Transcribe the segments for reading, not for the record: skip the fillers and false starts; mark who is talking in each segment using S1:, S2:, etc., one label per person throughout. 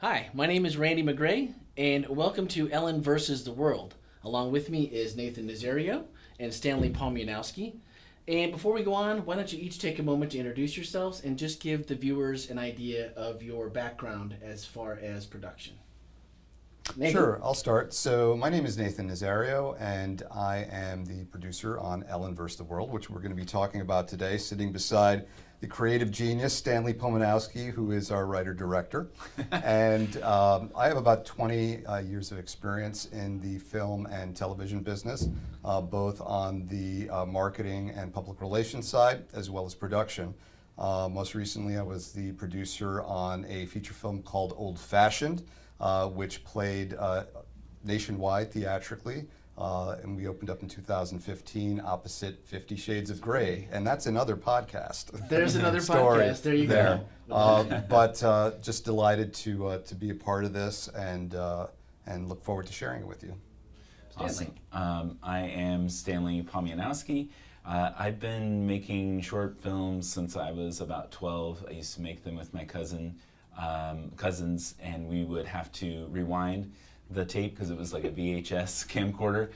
S1: Hi, my name is Randy McGray, and welcome to Ellen versus the World. Along with me is Nathan Nazario and Stanley Pomianowski. And before we go on, why don't you each take a moment to introduce yourselves and just give the viewers an idea of your background as far as production. Nathan?
S2: Sure, I'll start. So my name is Nathan Nazario, and I am the producer on Ellen vs. the World, which we're going to be talking about today, sitting beside the creative genius, Stanley Pomianowski, who is our writer-director. And I have about 20 years of experience in the film and television business, both on the marketing and public relations side, as well as production. Most recently, I was the producer on a feature film called Old Fashioned, which played nationwide theatrically, and we opened up in 2015 opposite 50 Shades of Grey, and that's another podcast.
S1: There's another
S2: story
S1: podcast. There you
S2: there.
S1: go.
S2: But just delighted to be a part of this, and look forward to sharing it with you.
S1: Stanley.
S3: Awesome. I am Stanley Pomianowski. I've been making short films since I was about 12. I used to make them with my cousins, and we would have to rewind the tape because it was like a VHS camcorder.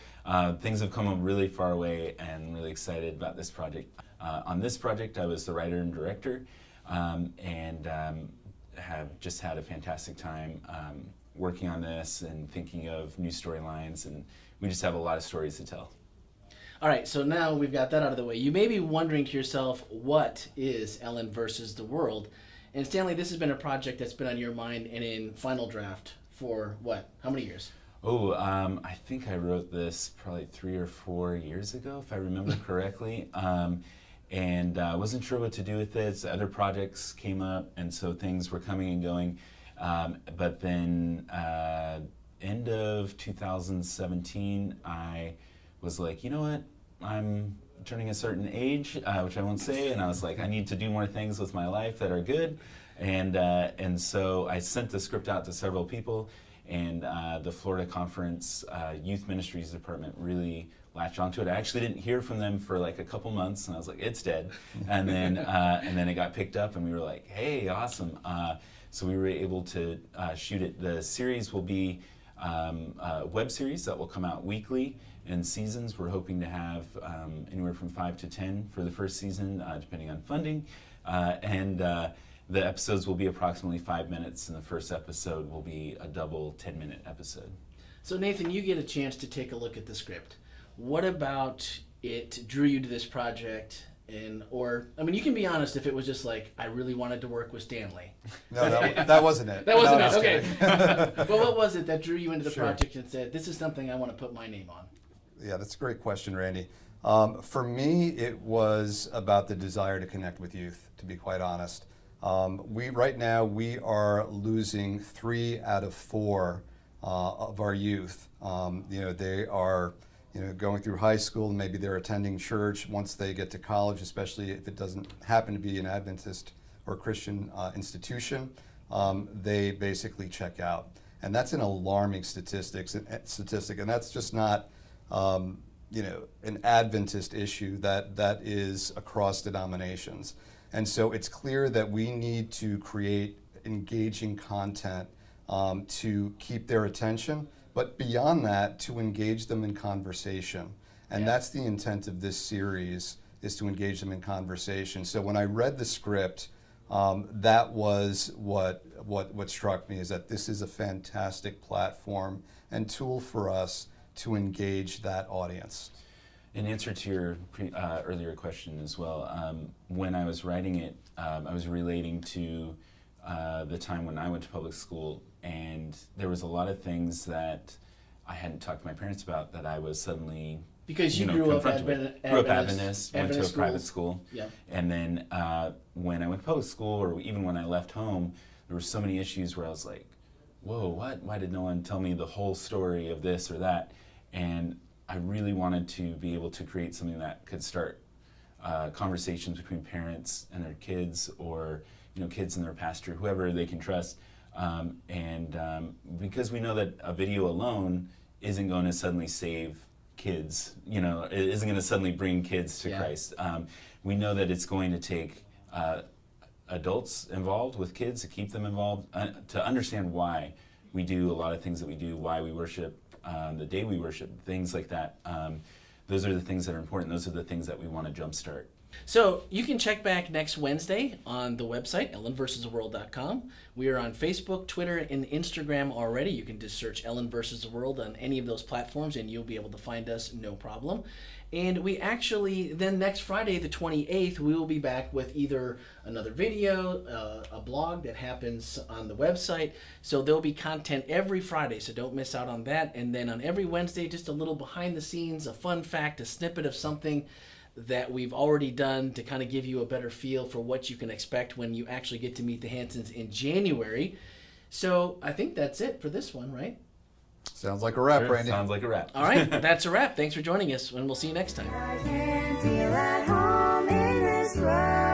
S3: Things have come a really far away, and really excited about this project. On this project, I was the writer and director, and have just had a fantastic time working on this and thinking of new storylines, and we just have a lot of stories to tell.
S1: All right, so now we've got that out of the way. You may be wondering to yourself, what is Ellen versus the World? And Stanley, this has been a project that's been on your mind and in final draft for what? How many years?
S3: I think I wrote this probably 3 or 4 years ago, if I remember correctly. And I wasn't sure what to do with it. Other projects came up, and so things were coming and going. But then end of 2017, I was like, you know what? I'm turning a certain age, which I won't say, and I was like, I need to do more things with my life that are good. And so I sent the script out to several people, and the Florida Conference Youth Ministries Department really latched onto it. I actually didn't hear from them for like a couple months, and I was like, it's dead. And then it got picked up, and we were like, hey, awesome. So we were able to shoot it. The series will be a web series that will come out weekly in seasons. We're hoping to have anywhere from 5 to 10 for the first season, depending on funding. The episodes will be approximately 5 minutes, and the first episode will be a double 10-minute episode.
S1: So Nathan, you get a chance to take a look at the script. What about it drew you to this project? Or you can be honest, if it was just like, I really wanted to work with Stanley.
S2: No, that wasn't it.
S1: That wasn't
S2: No,
S1: it,
S2: just
S1: okay.
S2: kidding.
S1: But what was it that drew you into the
S2: Sure.
S1: project and said, this is something I want to put my name on?
S2: Yeah, that's a great question, Randy. For me, it was about the desire to connect with youth, to be quite honest. Right now, we are losing 3 out of 4 of our youth. They are going through high school, and maybe they're attending church. Once they get to college, especially if it doesn't happen to be an Adventist or Christian institution, they basically check out. And that's an alarming statistic, and that's just not an Adventist issue. That is across denominations. And so it's clear that we need to create engaging content to keep their attention, but beyond that, to engage them in conversation. And that's the intent of this series, is to engage them in conversation. So when I read the script, that was what struck me, is that this is a fantastic platform and tool for us to engage that audience.
S3: In answer to your earlier question as well, when I was writing it, I was relating to the time when I went to public school, and there was a lot of things that I hadn't talked to my parents about that I was suddenly
S1: Because you grew up
S3: Adventist, went to a private
S1: schools.
S3: school,
S1: Yep.
S3: and then when I went to public school, or even when I left home, there were so many issues where I was like, whoa, what? Why did no one tell me the whole story of this or that? And I really wanted to be able to create something that could start conversations between parents and their kids, or kids and their pastor, whoever they can trust. Because we know that a video alone isn't going to suddenly save kids, it isn't going to suddenly bring kids to Christ. We know that it's going to take adults involved with kids, to keep them involved, to understand why we do a lot of things that we do, why we worship, the day we worship, things like that. Those are the things that are important. Those are the things that we want to jumpstart.
S1: So you can check back next Wednesday on the website, ellenversustheworld.com. We are on Facebook, Twitter, and Instagram already. You can just search Ellen versus the World on any of those platforms and you'll be able to find us, no problem. And we actually, then next Friday, the 28th, we will be back with either another video, a blog that happens on the website. So there'll be content every Friday, so don't miss out on that. And then on every Wednesday, just a little behind the scenes, a fun fact, a snippet of something that we've already done to kind of give you a better feel for what you can expect when you actually get to meet the Hansons in January. So I think that's it for this one, right?
S2: Sounds like a wrap,
S3: Sure,
S2: Randy.
S3: sounds like a wrap.
S1: All right, that's a wrap. Thanks for joining us, and we'll see you next time.
S4: I can feel at home in this world.